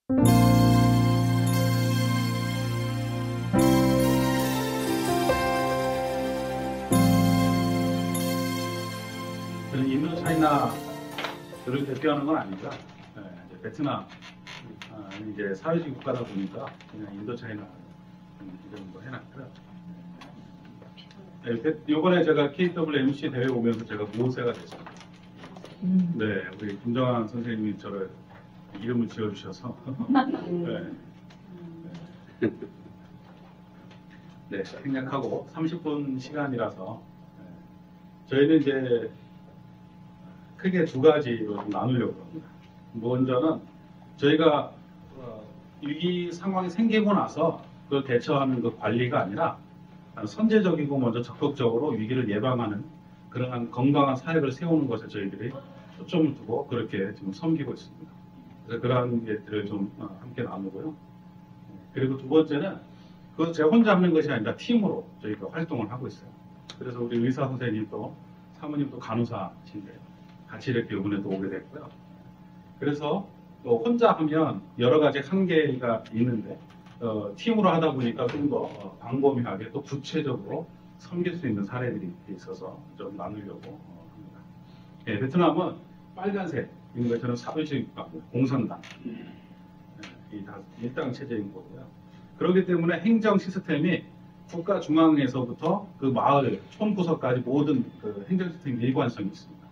저는 인도 차이나를 대표하는 건 아니고요. 네, 이제 베트남 이제 사회주의 국가다 보니까 그냥 인도 차이나 이런 거 해놨고요. 네, 이번에 제가 KWMC 대회 오면서 제가 모세가 됐습니다. 네, 우리 김정환 선생님이 저를 이름을 지어주셔서 네. 네, 생략하고 30분 시간이라서 저희는 이제 크게 두 가지로 좀 나누려고 합니다. 먼저는 저희가 위기 상황이 생기고 나서 그걸 대처하는 그 관리가 아니라 선제적이고 먼저 적극적으로 위기를 예방하는 그러한 건강한 사회를 세우는 것에 저희들이 초점을 두고 그렇게 지금 섬기고 있습니다. 그래서 그러한 것들을 좀 함께 나누고요. 그리고 두 번째는 그거 제가 혼자 하는 것이 아니라 팀으로 저희가 활동을 하고 있어요. 그래서 우리 의사 선생님도 사모님도 간호사신데 같이 이렇게 이번에 또 오게 됐고요. 그래서 또 혼자 하면 여러 가지 한계가 있는데 팀으로 하다 보니까 좀 더 광범위하게 또 구체적으로 섬길 수 있는 사례들이 있어서 좀 나누려고 합니다. 네, 베트남은 빨간색인 것처럼 사회주의 국가고 공산당 이 다 일당 체제인 거고요. 그렇기 때문에 행정 시스템이 국가 중앙에서부터 그 마을, 촌구석까지 모든 그 행정 시스템 일관성이 있습니다.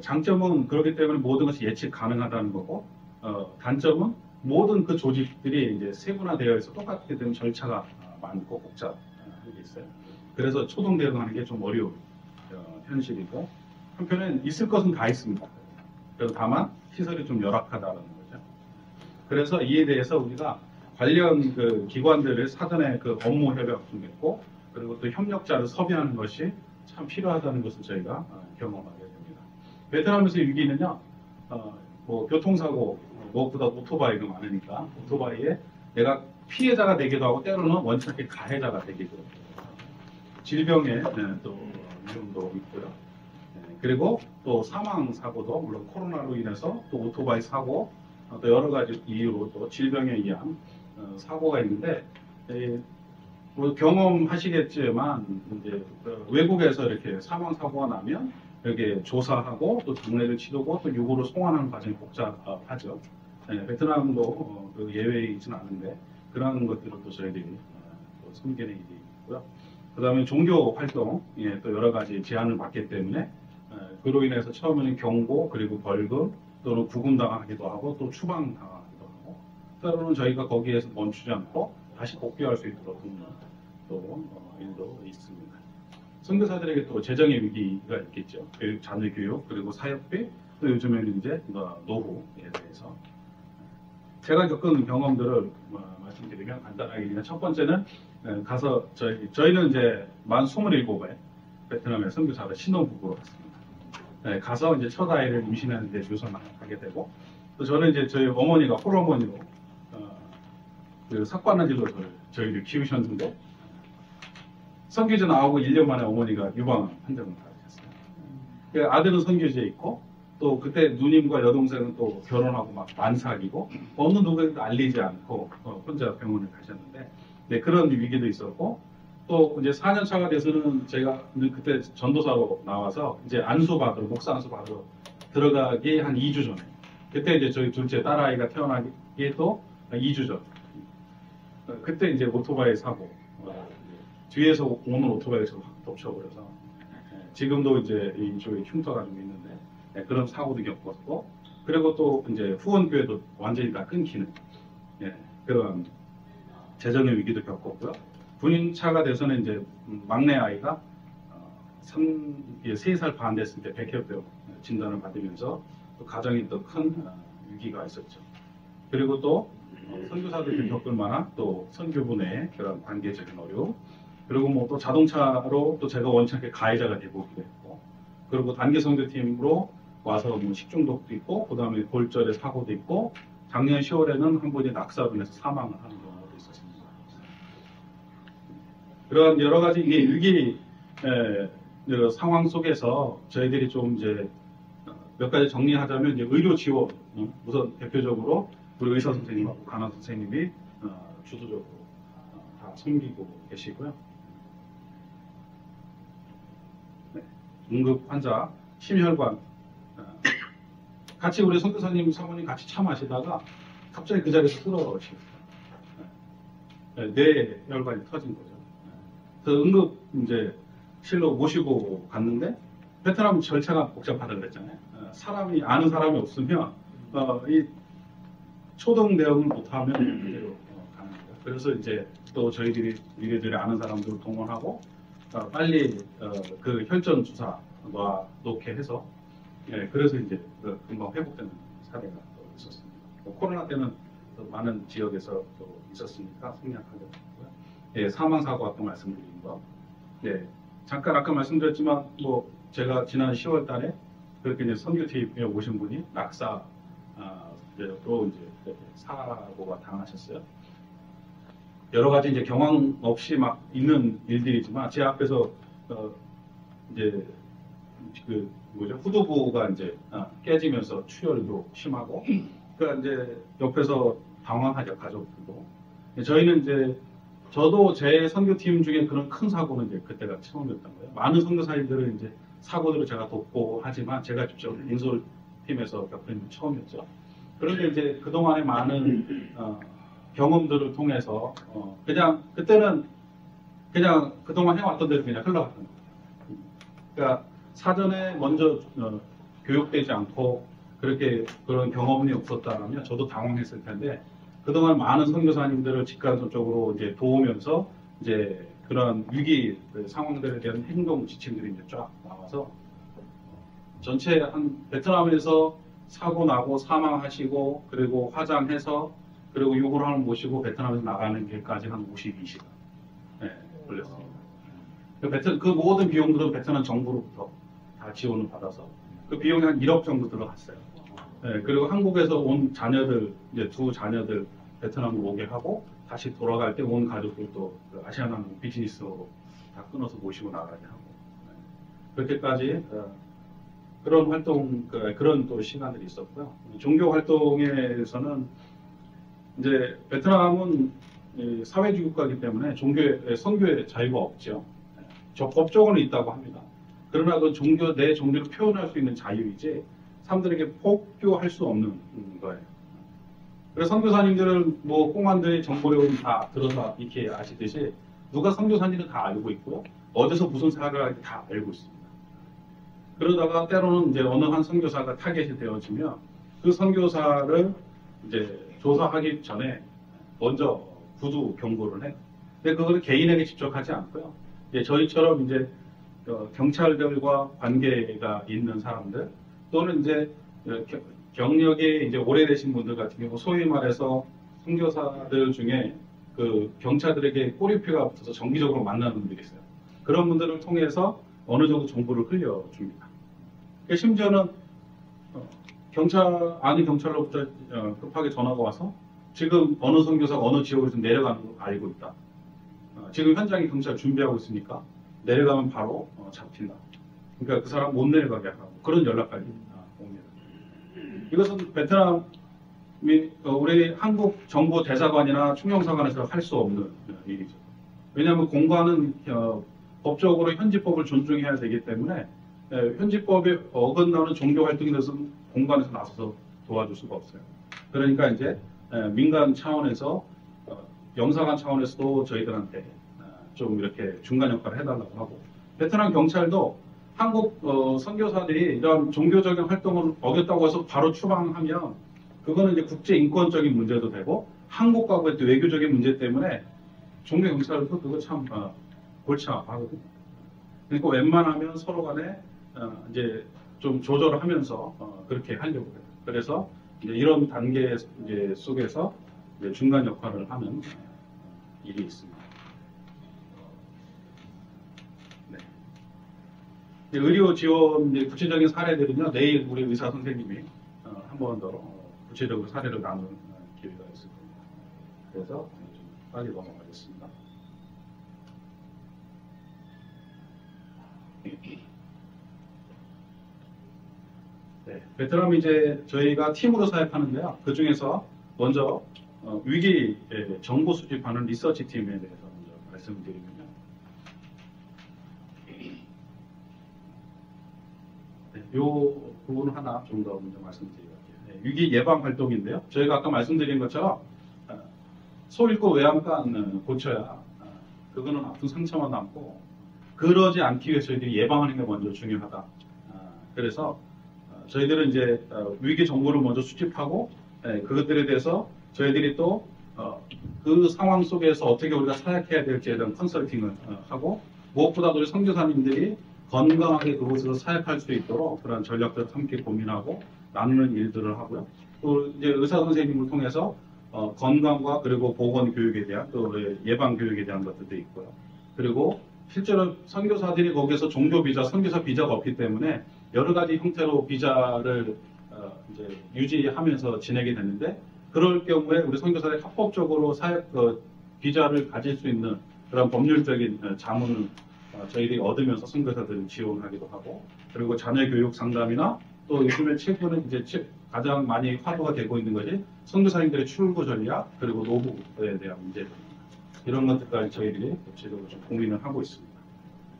장점은 그렇기 때문에 모든 것이 예측 가능하다는 거고, 단점은 모든 그 조직들이 이제 세분화되어 있어 똑같게 되면 절차가 많고 복잡한 게 있어요. 그래서 초동 대응하는 게 좀 어려운 현실이고, 한편엔 있을 것은 다 있습니다. 그래서 다만 시설이 좀 열악하다는 거죠. 그래서 이에 대해서 우리가 관련 그 기관들을 사전에 그 업무 협약 좀 맺고, 그리고 또 협력자를 섭외하는 것이 참 필요하다는 것을 저희가 경험하게 됩니다. 베트남에서 위기는요, 뭐 교통사고, 무엇보다 오토바이가 많으니까 오토바이에 내가 피해자가 되기도 하고 때로는 원천하게 가해자가 되기도 하고 질병의 또 위험도 있고요. 그리고 또 사망 사고도 물론 코로나로 인해서 또 오토바이 사고 또 여러 가지 이유로 또 질병에 의한 사고가 있는데 뭐 경험하시겠지만 이제 외국에서 이렇게 사망 사고가 나면 이렇게 조사하고 또 장례를 치르고 또 유고를 송환하는 과정이 복잡하죠. 베트남도 그 예외이진 않은데 그런 것들을 또 저희들이 또 섬기는 일이 있고요. 그 다음에 종교 활동 또 여러 가지 제한을 받기 때문에 그로 인해서 처음에는 경고 그리고 벌금 또는 구금당하기도 하고 또 추방당하기도 하고 때로는 저희가 거기에서 멈추지 않고 다시 복귀할 수 있도록 돕는 또 일도 있습니다. 선교사들에게 또 재정의 위기가 있겠죠. 자녀 교육 그리고 사역비 또 요즘에는 이제 노후에 대해서 제가 겪은 경험들을 말씀드리면 간단하게 그냥 첫 번째는 가서 저희는 이제 만 27에 베트남에 선교사로 신혼부부로 갔습니다. 가서 이제 첫 아이를 임신하는데 유선하게 되고 또 저는 이제 저희 어머니가 홀어머니로 그 삭바나질로 저희를 키우셨는데 선교제 나오고 1년 만에 어머니가 유방 판정을 받으셨어요. 아들은 선교지에 있고 또 그때 누님과 여동생은 또 결혼하고 막 만삭이고 어느 누구에도 알리지 않고 혼자 병원을 가셨는데 네, 그런 위기도 있었고 또 이제 4년 차가 돼서는 제가 그때 전도사로 나와서 이제 목사 안수 받으러 들어가기 한 2주 전에 그때 이제 저희 둘째 딸아이가 태어나기 또 2주 전 그때 이제 오토바이 사고 뒤에서 오는 오토바이가 저를 확 덮쳐버려서 지금도 이제 이쪽에 흉터가 좀 있는데 그런 사고도 겪었고 그리고 또 이제 후원교회도 완전히 다 끊기는 그런 재정의 위기도 겪었고요. 군인차가 돼서는 이제 막내 아이가 3살 반 됐을 때 백혈병 진단을 받으면서 또 가정이 또 큰 위기가 있었죠. 그리고 또 선교사들이 겪을 만한 또 선교부 내 그런 관계적인 어려움 그리고 뭐 또 자동차로 또 제가 원천하게 가해자가 되고 했고 그리고 단기 선교팀으로 와서 뭐 식중독도 있고 그 다음에 골절의 사고도 있고 작년 10월에는 한 분이 낙사로 인해서 사망을 하는 경우도 있었습니다. 그런 여러 가지 위기 상황 속에서 저희들이 좀 이제 몇 가지 정리하자면 이제 의료 지원 우선 대표적으로 우리 의사 선생님하고 간호 선생님이 주도적으로 다 챙기고 계시고요. 네. 응급 환자 심혈관 같이 우리 선교사님 사모님 같이 차 마시다가 갑자기 그 자리에서 쓰러지셨어요. 뇌혈관이 터진 거죠. 그래서 응급 이제 실로 모시고 갔는데 베트남 절차가 복잡하다 그랬잖아요. 사람이 아는 사람이 없으면 이 초동 대응을 못하면 그대로 가는 거예요. 그래서 이제 또 저희들이 우리들이 아는 사람들을 동원하고 빨리 그 혈전 주사 놓게 해서 그래서 이제 금방 회복되는 사례가 있었습니다. 코로나 때는 많은 지역에서 또 있었으니까 생략하게 됐고요. 사망 사고 아까 말씀드린 거. 잠깐 아까 말씀드렸지만 뭐 제가 지난 10월 달에 그렇게 이제 선교팀에 오신 분이 낙사로 이제 사고가 당하셨어요. 여러 가지 이제 경황 없이 막 있는 일들이지만 제 앞에서 이제 그 후두부가 이제 깨지면서 출혈도 심하고 그러니까 이제 옆에서 당황하죠 가족들도. 저희는 이제 저도 제 선교팀 중에 그런 큰 사고는 이제 그때가 처음이었던 거예요. 많은 선교사님들은 이제 사고들을 제가 돕고 하지만 제가 직접 인솔팀에서 겪은 처음이었죠. 그런데 이제 그동안의 많은 경험들을 통해서 그냥 그때는 그냥 그동안 해왔던 대로 그냥 흘러갔던 거예요. 그러니까 사전에 먼저 교육되지 않고 그렇게 그런 경험이 없었다면 저도 당황했을 텐데 그동안 많은 선교사님들을 직간접적으로 이제 도우면서 이제 그런 위기 상황들에 대한 행동 지침들이 이제 쫙 나와서 전체 한 베트남에서 사고 나고 사망하시고 그리고 화장해서 그리고 유골함을 모시고 베트남에서 나가는 길까지 한 52시간 걸렸습니다. 그 모든 비용들은 베트남 정부로부터 다 지원을 받아서 그 비용이 한 1억 정도 들어갔어요. 그리고 한국에서 온 자녀들 이제 두 자녀들 베트남으로 오게 하고 다시 돌아갈 때 온 가족들도 그 아시아나무 비즈니스로 다 끊어서 모시고 나가게 하고 그렇게까지 그런 활동 그런 또 시간들이 있었고요. 종교 활동에서는 이제 베트남은 사회주의 국가이기 때문에 선교의 자유가 없죠. 저 법적으로는 있다고 합니다. 그러나 그 내 종교를 표현할 수 있는 자유이지 사람들에게 폭교할 수 없는 거예요. 그래서 선교사님들은 뭐 꽁만들이 정보력은 다 들어서 이렇게 아시듯이 누가 선교사님은 다 알고 있고요. 어디서 무슨 사역을 할지 다 알고 있습니다. 그러다가 때로는 이제 어느 한 선교사가 타겟이 되어지면 그 선교사를 이제 조사하기 전에 먼저 구두 경고를 해요. 근데 그거를 개인에게 직접 하지 않고요. 저희처럼 이제 경찰들과 관계가 있는 사람들 또는 이제 경력이 이제 오래되신 분들 같은 경우 소위 말해서 선교사들 중에 그 경찰들에게 꼬리표가 붙어서 정기적으로 만나는 분들이 있어요. 그런 분들을 통해서 어느 정도 정보를 흘려줍니다. 심지어는 아는 경찰로부터 급하게 전화가 와서 지금 어느 선교사가 어느 지역에서 내려가는 걸 알고 있다. 지금 현장에 경찰 준비하고 있으니까 내려가면 바로 잡힌다. 그러니까 그 사람 못 내려가게 하고 그런 연락까지 옵니다. 이것은 베트남이 우리 한국 정부 대사관이나 총영사관에서 할 수 없는 일이죠. 왜냐하면 공관은 법적으로 현지법을 존중해야 되기 때문에 현지법에 어긋나는 종교 활동에 대해서는 공관에서 나서서 도와줄 수가 없어요. 그러니까 이제 민간 차원에서 영사관 차원에서도 저희들한테 좀 이렇게 중간 역할을 해달라고 하고 베트남 경찰도 한국 선교사들이 이런 종교적인 활동을 어겼다고 해서 바로 추방하면 그거는 이제 국제 인권적인 문제도 되고 한국과의 또 외교적인 문제 때문에 종교 경찰도 그거 참 골치 아파하거든요. 그러니까 웬만하면 서로 간에 이제 좀 조절을 하면서 그렇게 하려고 해요. 그래서 이제 이런 단계 이제 속에서 이제 중간 역할을 하는 일이 있습니다. 의료 지원 구체적인 사례들은요 내일 우리 의사 선생님이 한 번 더 구체적으로 사례를 나누는 기회가 있을 겁니다. 그래서 좀 빨리 넘어가겠습니다. 네, 베트남 이제 저희가 팀으로 사역하는데요. 그 중에서 먼저 위기 정보 수집하는 리서치 팀에 대해서 먼저 말씀드리면요. 네, 요 부분 하나 좀 더 먼저 말씀드릴게요. 네, 위기 예방 활동인데요. 저희가 아까 말씀드린 것처럼 소 잃고 외양간 고쳐야 그거는 아픈 상처만 남고 그러지 않기 위해서 저희들이 예방하는 게 먼저 중요하다. 그래서 저희들은 이제 위기 정보를 먼저 수집하고 그것들에 대해서 저희들이 또 그 상황 속에서 어떻게 우리가 사역해야 될지에 대한 컨설팅을 하고 무엇보다도 우리 선교사님들이 건강하게 그곳에서 사역할 수 있도록 그런 전략들을 함께 고민하고 나누는 일들을 하고요. 또 이제 의사 선생님을 통해서 건강과 그리고 보건 교육에 대한 또 예방 교육에 대한 것들도 있고요. 그리고 실제로 선교사들이 거기에서 종교 비자, 선교사 비자가 없기 때문에 여러 가지 형태로 비자를 이제 유지하면서 지내게 되는데 그럴 경우에 우리 선교사들이 합법적으로 사역 비자를 가질 수 있는 그런 법률적인 자문을 저희들이 얻으면서 선교사들을 지원하기도 하고 그리고 자녀 교육 상담이나 또 요즘에 최근에 이제 가장 많이 화두가 되고 있는 것이 선교사님들의 출구 전략 그리고 노후에 대한 문제 이런 것들까지 저희들이 구체적으로 좀 고민을 하고 있습니다.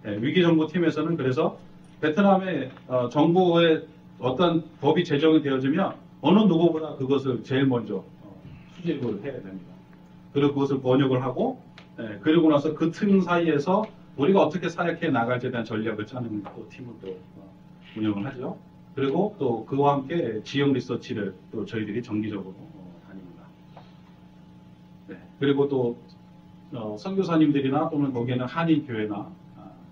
네, 위기정보팀에서는 그래서 베트남의 정부의 어떤 법이 제정이 되어지면 어느 누구보다 그것을 제일 먼저 수집을 해야 됩니다. 그리고 그것을 번역을 하고 그리고 나서 그 틈 사이에서 우리가 어떻게 사역해 나갈지에 대한 전략을 짜는 또 팀을 또 운영을 하죠. 그리고 또 그와 함께 지역 리서치를 또 저희들이 정기적으로 다닙니다. 네, 그리고 또 선교사님들이나 또는 거기에는 한인교회나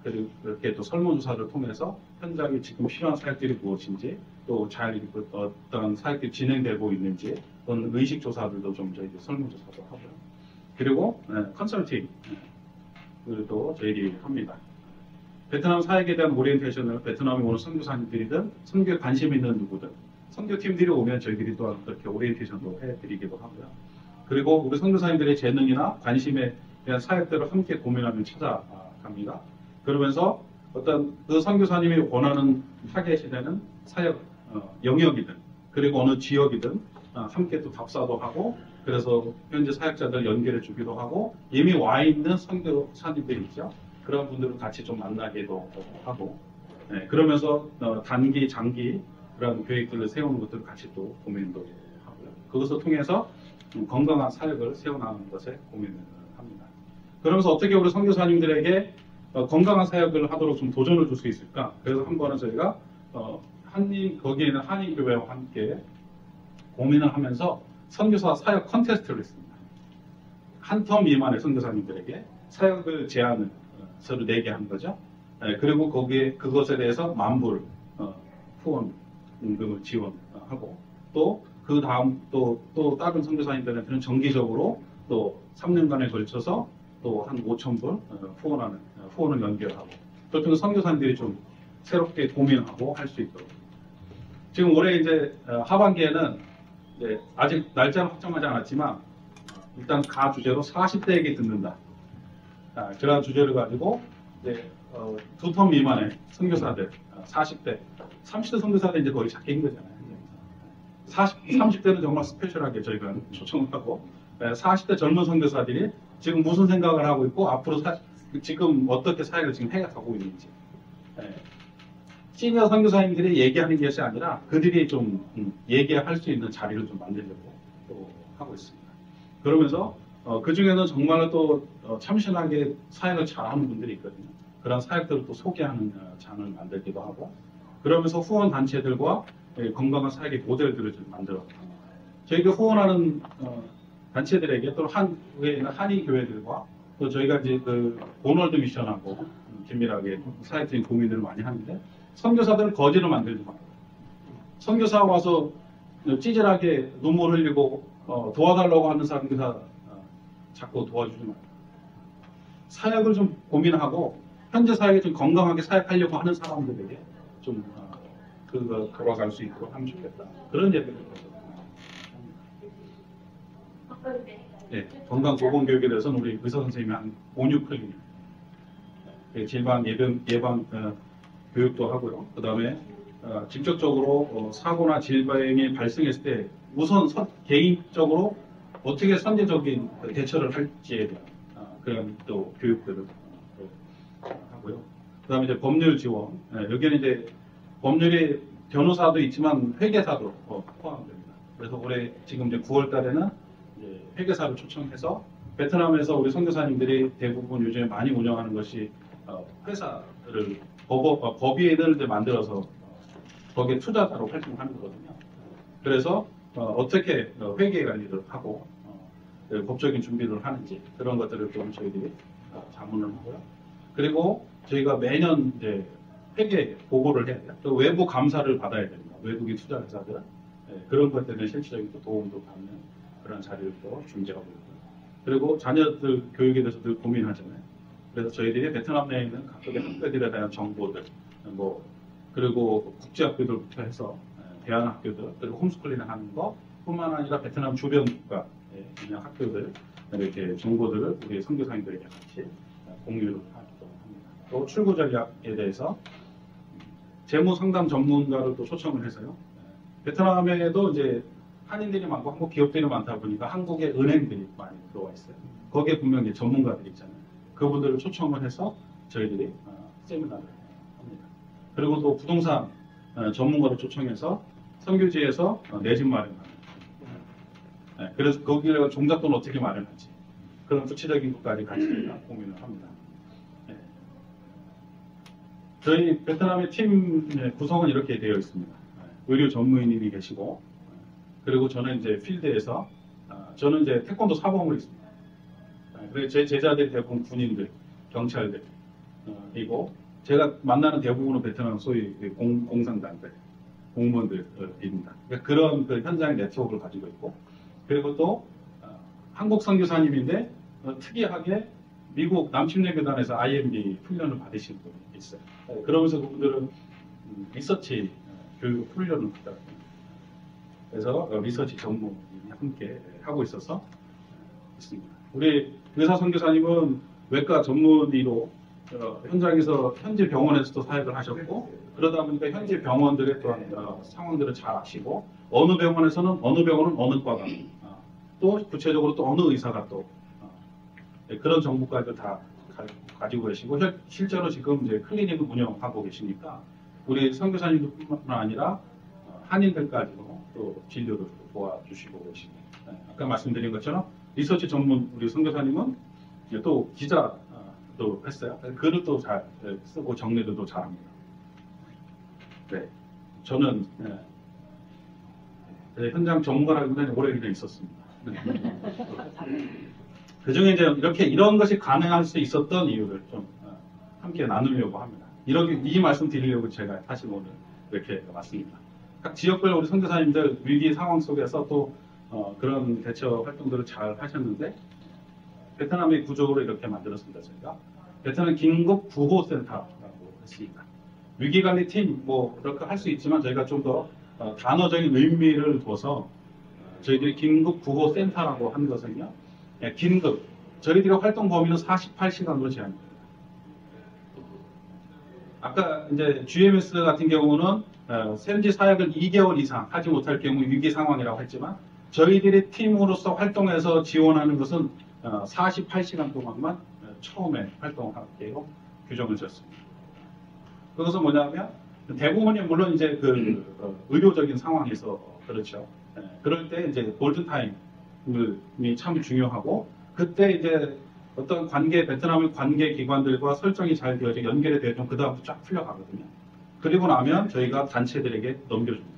그리고 그렇게 또 설문조사를 통해서 현장에 지금 필요한 사역들이 무엇인지 또 잘 어떤 사역들이 진행되고 있는지 또는 의식조사들도 좀 저희들이 설문조사도 하고요. 그리고 컨설팅 또 저희들이 합니다. 베트남 사역에 대한 오리엔테이션을 베트남에 오는 선교사님들이든 선교에 관심 있는 누구든 선교팀들이 오면 저희들이 또한 그렇게 오리엔테이션도 해드리기도 하고요. 그리고 우리 선교사님들의 재능이나 관심에 대한 사역들을 함께 고민하며 찾아갑니다. 그러면서 어떤 그 선교사님이 원하는 타겟이 되는 사역 영역이든 그리고 어느 지역이든 함께 또 답사도 하고 그래서 현재 사역자들 연결해 주기도 하고 이미 와 있는 선교사님들이 있죠. 그런 분들을 같이 좀 만나기도 하고 그러면서 단기, 장기 그런 계획들을 세우는 것들을 같이 또 고민도 하고요. 그것을 통해서 건강한 사역을 세워나가는 것에 고민을 합니다. 그러면서 어떻게 우리 선교사님들에게 건강한 사역을 하도록 좀 도전을 줄 수 있을까? 그래서 한 번은 저희가 거기에는 한인교회와 함께 고민을 하면서 선교사 사역 컨테스트를 했습니다. 한 텀 미만의 선교사님들에게 사역을 제안을 서로 내게 한 거죠. 그리고 그것에 대해서 만불 후원금을 지원하고 또 그 다음 또 다른 선교사님들한테는 정기적으로 또 3년간에 걸쳐서 또 한 5,000불 후원을 연결하고 그렇게 선교사님들이 좀 새롭게 고민하고 할 수 있도록 지금 올해 이제 하반기에는 이제 아직 날짜는 확정하지 않았지만 일단 가 주제로 40대에게 듣는다. 그런 주제를 가지고 이제 2텀 미만의 선교사들 40대, 30대 선교사들 이제 거의 찾기 힘들잖아요. 30대는 정말 스페셜하게 저희가 초청을 하고 40대 젊은 선교사들이 지금 무슨 생각을 하고 있고 앞으로 지금 어떻게 사역을 지금 해가고 있는지 시니어 선교사님들이 얘기하는 것이 아니라 그들이 좀 얘기할 수 있는 자리를 좀 만들려고 또 하고 있습니다. 그러면서 그 중에는 정말로 또 참신하게 사역을 잘하는 분들이 있거든요. 그런 사역들을 또 소개하는 장을 만들기도 하고 그러면서 후원 단체들과 건강한 사역의 모델들을 좀 만들어 저희가 후원하는 단체들에게 또 한인 교회들과 또 저희가 이제 그 보널드 미션하고 긴밀하게 사역적인 고민들을 많이 하는데 선교사들은 거지를 만들지 말고 선교사 와서 찌질하게 눈물 흘리고 도와달라고 하는 선교사 자꾸 도와주지 말고 사역을 좀 고민하고 현재 사역에 좀 건강하게 사역하려고 하는 사람들에게 좀 그거 돌아갈 수 있도록 하면 좋겠다. 그런 얘기를 건강보건교육에 대해서는 우리 의사 선생님이 한 5, 6클리닉 질병 예방 교육도 하고요. 그 다음에 직접적으로 사고나 질병이 발생했을 때 우선 개인적으로 어떻게 선제적인 대처를 할지에 대한 그런 또 교육들을 하고요. 그다음에 이제 법률 지원. 여기는 이제 법률이 변호사도 있지만 회계사도 포함됩니다. 그래서 올해 지금 이제 9월 달에는 이제 회계사를 초청해서 베트남에서 우리 선교사님들이 대부분 요즘에 많이 운영하는 것이 회사를 법인을 이제 만들어서 거기에 투자자로 활동하는 거거든요. 그래서 어떻게 회계 관리를 하고 법적인 준비를 하는지 그런 것들을 좀 저희들이 자문을 하고요. 그리고 저희가 매년 이제 회계 보고를 해야 돼요. 또 외부 감사를 받아야 됩니다. 외국인 투자 회사들 그런 것 때문에 실질적인 도움도 받는 그런 자리를 또 준비하고 있고요. 그리고 자녀들 교육에 대해서 늘 고민하잖아요. 그래서 저희들이 베트남 내에 있는 각국의 학교들에 대한 정보들, 그리고 국제학교들부터 해서 대안학교들, 그리고 홈스쿨링을 하는 것뿐만 아니라 베트남 주변 국가에 있는 학교들 이렇게 정보들을 우리 선교사님들에게 같이 공유를 하기도 합니다. 또 출구 전략에 대해서 재무 상담 전문가를 또 초청을 해서요. 베트남에도 이제 한인들이 많고 한국 기업들이 많다 보니까 한국의 은행들이 많이 들어와 있어요. 거기에 분명히 전문가들이 있잖아요. 그분들을 초청을 해서 저희들이 세미나를 합니다. 그리고 또 부동산 전문가를 초청해서 선교지에서 내 집 마련하는. 그래서 거기에 종잣돈 어떻게 마련하지. 그런 구체적인 것까지 같이 고민을 합니다. 저희 베트남의 팀 구성은 이렇게 되어 있습니다. 의료 전무인님이 계시고, 그리고 저는 이제 필드에서, 저는 이제 태권도 사범을 있습니다. 그리고 제 제자들이 대부분 군인들, 경찰들이고, 제가 만나는 대부분은 베트남 소위 공상단들, 공무원들입니다. 그러니까 그런 그 현장의 네트워크를 가지고 있고, 그리고 또 한국 선교사님인데 특이하게 미국 남침례교단에서 IMB 훈련을 받으신 분이 있어요. 그러면서 그분들은 리서치 교육 훈련을 받았습니다. 그래서 리서치 전문이 함께 하고 있어서 있습니다. 우리 의사 선교사님은 외과 전문의로 현장에서 현지 병원에서도 사역을 하셨고, 그러다 보니까 현지 병원들의 또한 상황들을 잘 아시고, 어느 병원에서는 어느 병원은 어느 과가, 또 구체적으로 또 어느 의사가 또 그런 정보까지도 다 가지고 계시고, 실제로 지금 이제 클리닉을 운영하고 계시니까 우리 선교사님들뿐만 아니라 한인들까지도 또 진료를 도와주시고 계십니다. 아까 말씀드린 것처럼 리서치 전문 우리 선교사님은 또 기자도 했어요. 글을 또 잘 쓰고 정리도 잘합니다. 네, 저는 현장 전문가라기보다는 오래 그냥 있었습니다. 그 중에 이제 이런 것이 가능할 수 있었던 이유를 좀 함께 나누려고 합니다. 이 말씀 드리려고 제가 사실 오늘 이렇게 왔습니다. 각 지역별 우리 선교사님들 위기 상황 속에서 또 그런 대처 활동들을 잘 하셨는데, 베트남의 구조로 이렇게 만들었습니다. 저희가 베트남 긴급 구호센터라고 했습니다. 위기관리팀 그렇게 할 수 있지만 저희가 좀 더 단어적인 의미를 둬서 저희들이 긴급 구호센터라고 하는 것은요, 긴급, 저희들의 활동 범위는 48시간으로 제한됩니다. 아까 이제 GMS 같은 경우는 현지 사역을 2개월 이상 하지 못할 경우 위기 상황이라고 했지만, 저희들이 팀으로서 활동해서 지원하는 것은 48시간 동안만 처음에 활동하기로 규정을 지었습니다. 그것은 뭐냐면, 대부분이 물론 이제 의료적인 상황에서 그렇죠. 그럴 때 이제 골든타임이 참 중요하고, 그때 이제 어떤 베트남의 관계 기관들과 설정이 잘 되어져 연결이 되면 그다음부터 쫙 풀려가거든요. 그리고 나면 저희가 단체들에게 넘겨줍니다.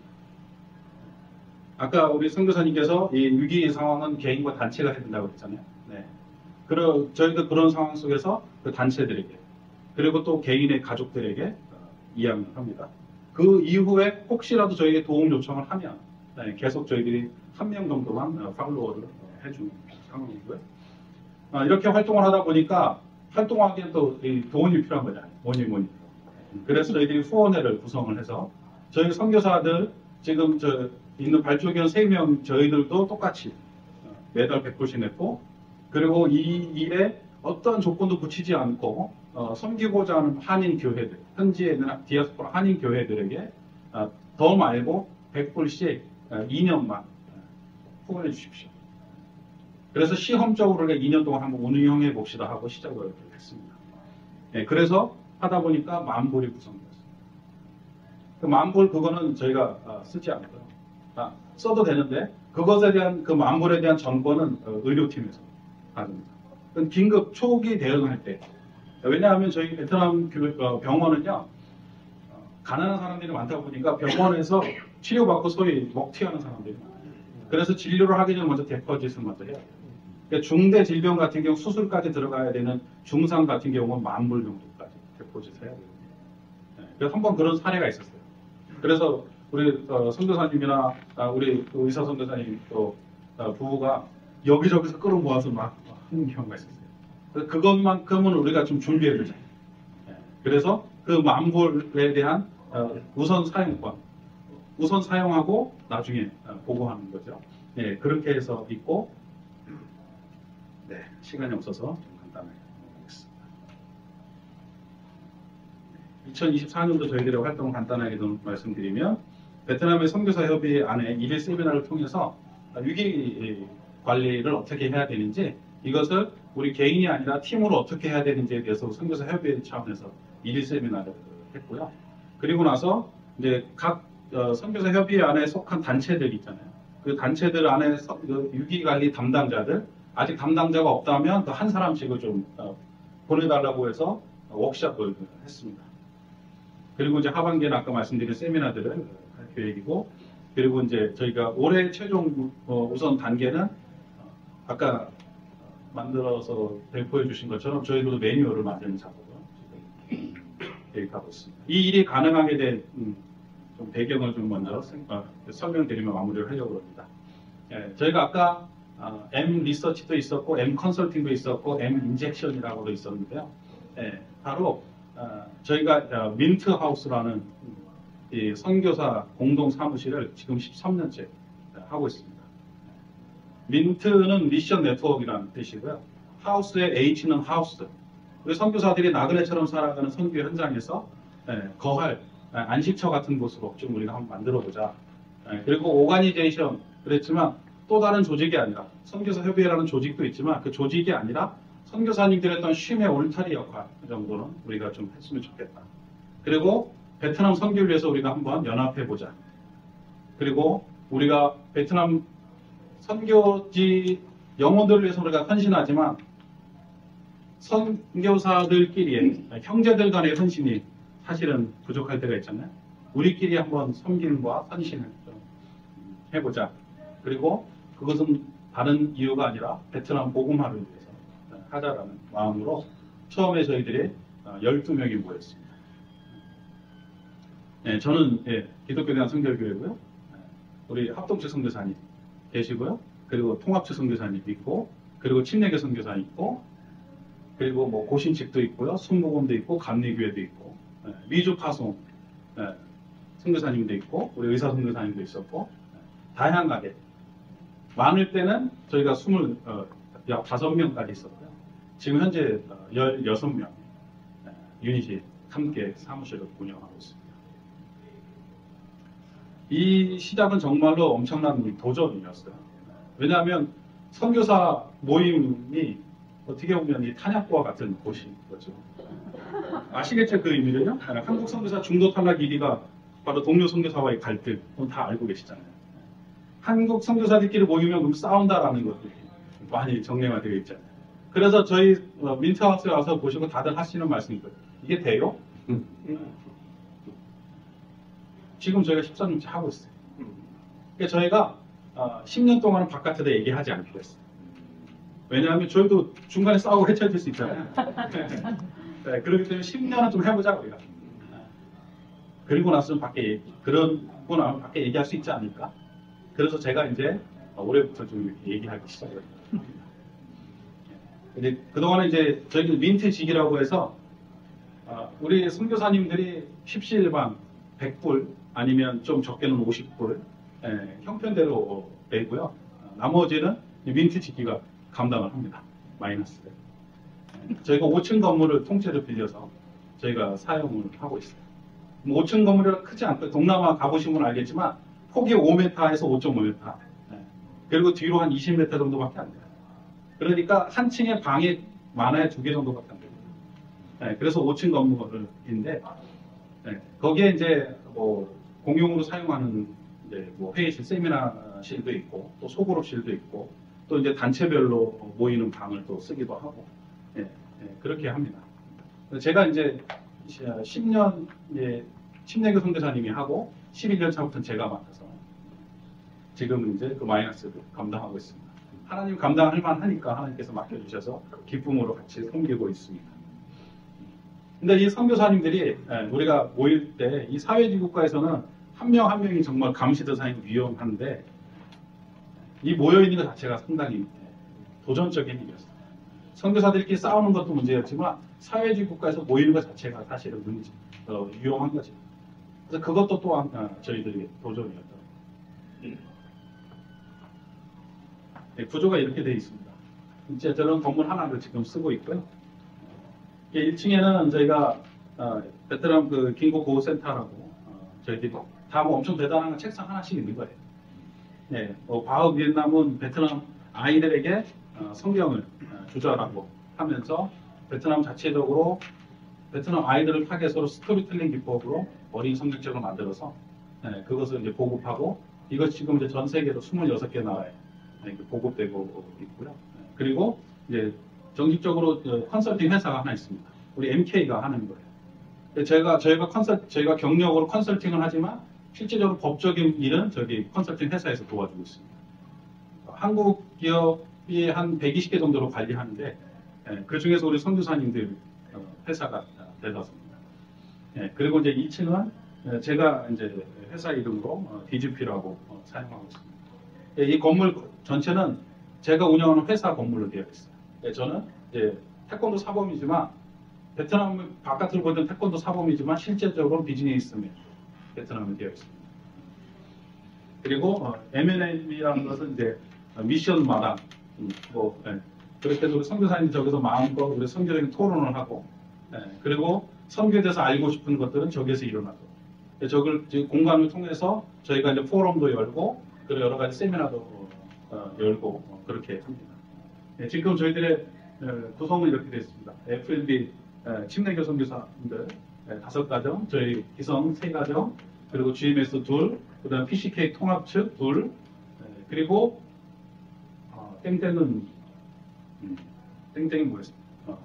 아까 우리 선교사님께서 이 위기 상황은 개인과 단체가 해야 된다고 했잖아요. 네. 저희도 그런 상황 속에서 그 단체들에게, 그리고 또 개인의 가족들에게 이야기를 합니다. 그 이후에 혹시라도 저희에게 도움 요청을 하면 계속 저희들이 한 명 정도만 팔로워를 해주는 상황이고요. 이렇게 활동을 하다 보니까 활동하기엔 또 돈이 필요한 거잖아요. 뭐니. 그래서 저희들이 후원회를 구성을 해서 저희 선교사들 지금 있는 발족위원 3명 저희들도 똑같이 매달 100불씩 냈고, 그리고 이 일에 어떤 조건도 붙이지 않고 섬기고자 하는 한인 교회들, 현지에 있는 디아스포라 한인 교회들에게 더 말고 100불씩 2년만 후원해 주십시오. 그래서 시험적으로 우리가 2년 동안 한번 운영해 봅시다 하고 시작을 했습니다. 그래서 하다 보니까 10,000불이 구성됐어요. 그 10,000불 그거는 저희가 쓰지 않고요. 써도 되는데 그것에 대한 그 10,000불에 대한 정보는 의료팀에서 가집니다. 긴급 초기 대응할 때, 왜냐하면 저희 베트남 병원은요 가난한 사람들이 많다 보니까 병원에서 치료받고 소위 먹튀하는 사람들이 많아요. 그래서 진료를 하기 전에 먼저 데포짓을 먼저 해야 돼요. 그러니까 중대 질병 같은 경우 수술까지 들어가야 되는 중상 같은 경우는 10,000불 정도까지 데포짓을 해야 돼요. 그래서 한번 그런 사례가 있었어요. 그래서 우리 선교사님이나 우리 의사 선교사님 또 부부가 여기저기서 끌어모아서 막 하는 경우가 있었어요. 그래서 그것만큼은 우리가 좀 준비해 두자. 그래서 그 10,000불에 대한 우선 사용권, 우선 사용하고 나중에 보고하는 거죠. 그렇게 해서 있고, 시간이 없어서 좀 간단하게 넘어가겠습니다. 2024년도 저희들의 활동을 간단하게 좀 말씀드리면, 베트남의 선교사 협의 안에 1일 세미나를 통해서 위기 관리를 어떻게 해야 되는지, 이것을 우리 개인이 아니라 팀으로 어떻게 해야 되는지에 대해서 선교사 협의 차원에서 1일 세미나를 했고요. 그리고 나서 이제 각 선교사 협의 안에 속한 단체들 있잖아요. 그 단체들 안에 위기관리 담당자들, 아직 담당자가 없다면 또 한 사람씩을 좀 보내달라고 해서 워크숍을 했습니다. 그리고 이제 하반기에는 아까 말씀드린 세미나들을 할 계획이고, 그리고 이제 저희가 올해 최종 우선 단계는 아까 만들어서 배포해 주신 것처럼 저희도 매뉴얼을 만드는 작업을 지금 계획하고 있습니다. 이 일이 가능하게 된 좀 배경을 좀 먼저 설명드리며 마무리를 하려고 합니다. 저희가 아까 M 리서치도 있었고 M 컨설팅도 있었고 M 인젝션이라고도 있었는데요. 바로 저희가 민트 하우스라는 이 선교사 공동 사무실을 지금 13년째 하고 있습니다. 민트는 미션 네트워크라는 뜻이고요. 하우스의 H는 하우스. 우리 선교사들이 나그네처럼 살아가는 선교 현장에서 거할 안식처 같은 곳으로 좀 우리가 한번 만들어보자. 그리고 오가니제이션 그랬지만 또 다른 조직이 아니라 선교사 협의회라는 조직도 있지만 그 조직이 아니라 선교사님들의 어떤 쉼의 울타리 역할 정도는 우리가 좀 했으면 좋겠다. 그리고 베트남 선교를 위해서 우리가 한번 연합해보자. 그리고 우리가 베트남 선교지 영혼들을 위해서 우리가 헌신하지만 선교사들끼리의 형제들 간의 헌신이 사실은 부족할 때가 있잖아요. 우리끼리 한번 섬김과 헌신을 좀 해보자. 그리고 그것은 다른 이유가 아니라 베트남 복음화를 위해서 하자라는 마음으로 처음에 저희들이 12명이 모였습니다. 저는 기독교대한 선결교회고요. 우리 합동체 선교사님 계시고요. 그리고 통합체 선교사님 있고, 그리고 침례교 선교사님 있고, 그리고 뭐 고신칙도 있고요. 순복음도 있고, 감리교회도 있고, 미주 파송 선교사님도 있고, 우리 의사 선교사님도 있었고, 다양하게 많을 때는 저희가 5명까지 있었고요. 지금 현재 16명 유닛이 함께 사무실을 운영하고 있습니다. 이 시작은 정말로 엄청난 도전이었어요. 왜냐하면 선교사 모임이 어떻게 보면 이 탄약고와 같은 곳인 거죠. 아시겠죠? 그 의미를요? 한국 선교사 중도 탈락 1위가 바로 동료 선교사와의 갈등, 다 알고 계시잖아요. 한국 선교사들끼리 모이면 그럼 싸운다라는 것들이 많이 정례화되어 있잖아요. 그래서 저희 민트하우스에 와서 보시고 다들 하시는 말씀이 거예요. 이게 돼요? 지금 저희가 13년째 하고 있어요. 그러니까 저희가 10년 동안은 바깥에다 얘기하지 않기로 했어요. 왜냐하면 저희도 중간에 싸우고 해체될 수 있잖아요. 그렇기 때문에 10년은 좀 해보자 우리가. 그리고 나서는 그러고 나면 밖에 얘기할 수 있지 않을까? 그래서 제가 이제 올해부터 좀 얘기하기 시작을 했습니다. 근데 그동안에 이제 저희는 민트직이라고 해서 우리 선교사님들이 십시일반 100불 아니면 좀 적게는 50불 형편대로 내고요. 나머지는 민트직기가 감당을 합니다. 마이너스를. 저희가 5층 건물을 통째로 빌려서 저희가 사용을 하고 있어요. 뭐 5층 건물이라 크지 않고 동남아 가보시면 알겠지만 폭이 5m에서 5.5m. 그리고 뒤로 한 20m 정도밖에 안 돼요. 그러니까 한 층에 방이 많아야 2개 정도밖에 안 됩니다. 그래서 5층 건물인데 거기에 이제 뭐 공용으로 사용하는 이제 뭐 회의실, 세미나실도 있고 또 소그룹실도 있고 또 이제 단체별로 모이는 방을 또 쓰기도 하고 그렇게 합니다. 제가 이제 10년 심내교 선교사님이 하고 11년 차부터는 제가 맡아서 지금은 이제 그 마이너스를 감당하고 있습니다. 하나님 감당할 만하니까 하나님께서 맡겨주셔서 기쁨으로 같이 섬기고 있습니다. 근데 이 선교사님들이 우리가 모일 때 이 사회주의 국가에서는 한 명 한 명이 정말 감시대상이 위험한데 이 모여있는 것 자체가 상당히 도전적인 일이었어요. 선교사들끼리 싸우는 것도 문제였지만 사회주의 국가에서 모이는 것 자체가 사실은 위험한 거죠. 그래서 그것도 또한 저희들이 도전이었다. 구조가 이렇게 되어 있습니다. 이제 저런 건물 하나를 지금 쓰고 있고요. 1층에는 저희가 베트남 그 긴급 보호센터라고 저희들이 다 뭐 엄청 대단한 책상 하나씩 있는 거예요. 바흐 비엔남은 베트남 아이들에게 성경을 주자라고 하면서 베트남 자체적으로 베트남 아이들을 타겟으로 스토리텔링 기법으로 어린 성경책을 만들어서 그것을 이제 보급하고 이것 지금 이제 전 세계로 26개 나라에 보급되고 있고요. 그리고 이제 정식적으로 컨설팅 회사가 하나 있습니다. 우리 MK가 하는 거예요. 저희가 경력으로 컨설팅을 하지만 실제적으로 법적인 일은 저기 컨설팅 회사에서 도와주고 있습니다. 한국 기업이 한 120개 정도로 관리하는데 그 중에서 우리 선교사님들 회사가 대다수입니다. 그리고 이제 2층은 제가 이제 회사 이름으로 DGP라고 사용하고 있습니다. 이 건물 전체는 제가 운영하는 회사 건물로 되어 있어요. 저는 이제 태권도 사범이지만 베트남 바깥으로 보던 태권도 사범이지만 실제적으로 비즈니스맨 베트남에 되어 있습니다. 그리고 M&M이라는 것은 이제 미션마다 그렇게 해서 우리 선교사님이 저기서 마음껏 우리 선교적인 토론을 하고 그리고 선교에 대해서 알고 싶은 것들은 저기에서 일어나고 저걸 공간을 통해서 저희가 이제 포럼도 열고 그리고 여러 가지 세미나도 열고 그렇게 합니다. 지금 저희들의 구성은 이렇게 되어 있습니다. FLB 침례교 선교사님들 5가정, 저희 기성 3가정, 그리고 GMS 2, 그 다음 PCK 통합 측 2, 그리고 땡땡은 땡땡이 뭐였습니까?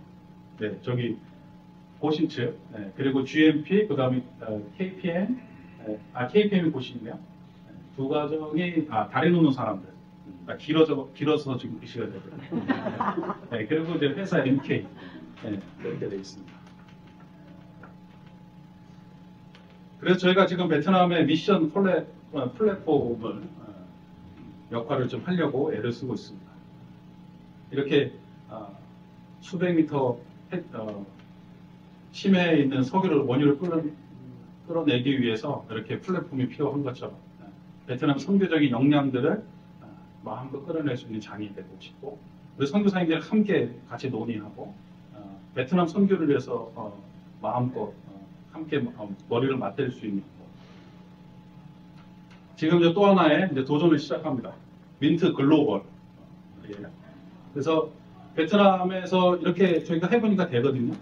저기 고신 측, 그리고 GMP, 그 다음에 KPM, KPM이 고신이네요. 2가정이 다리 놓는 사람들. 길어서 지금 글씨가 되고요. 그리고 이제 회사 MK 이렇게 되어 있습니다. 그래서 저희가 지금 베트남의 미션 플랫폼을 역할을 좀 하려고 애를 쓰고 있습니다. 이렇게 수백 미터 심해에 있는 석유를 원유를 끌어내기 위해서 이렇게 플랫폼이 필요한 것처럼 베트남 선교적인 역량들을 마음껏 끌어낼 수 있는 장이 되고 싶고 우리 선교사님들 함께 같이 논의하고 베트남 선교를 위해서 마음껏 함께 머리를 맞댈 수 있는 지금 이제 또 하나의 이제 도전을 시작합니다. 민트 글로벌. 그래서 베트남에서 이렇게 저희가 해보니까 되거든요.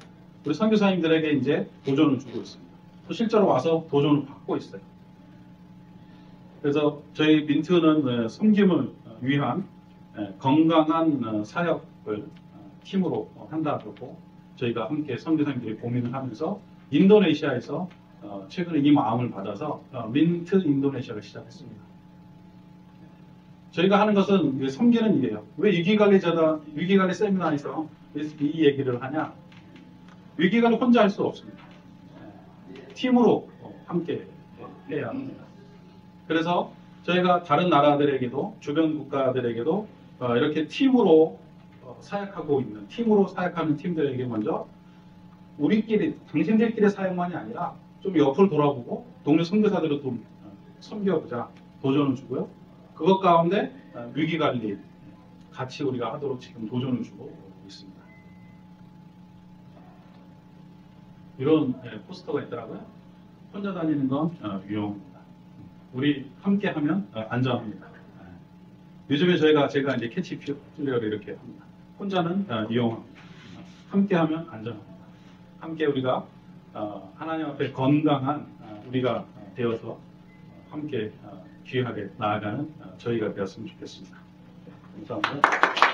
우리 선교사님들에게 이제 도전을 주고 있습니다. 또 실제로 와서 도전을 받고 있어요. 그래서 저희 민트는 섬김을 위한 건강한 사역을 팀으로 한다고 저희가 함께 선교사님들이 고민을 하면서 인도네시아에서 최근에 이 마음을 받아서 민트 인도네시아를 시작했습니다. 저희가 하는 것은 섬기는 일이에요. 왜 위기관리 세미나에서 이 얘기를 하냐? 위기관리 혼자 할 수 없습니다. 팀으로 함께 해야 합니다. 그래서 저희가 다른 나라들에게도 주변 국가들에게도 이렇게 팀으로 사역하는 팀들에게 먼저 우리끼리 당신들끼리 사역만이 아니라 좀 옆을 돌아보고 동료 선교사들을 좀 섬겨보자 도전을 주고요. 그것 가운데 위기관리 같이 우리가 하도록 지금 도전을 주고 있습니다. 이런 포스터가 있더라고요. 혼자 다니는 건 위험합니다. 우리 함께하면 안전합니다. 요즘에 제가 이제 캐치 필리어를 이렇게 합니다. 혼자는 위험합니다. 함께하면 안전합니다. 함께 우리가 하나님 앞에 건강한 우리가 되어서 함께 귀하게 나아가는 저희가 되었으면 좋겠습니다. 감사합니다.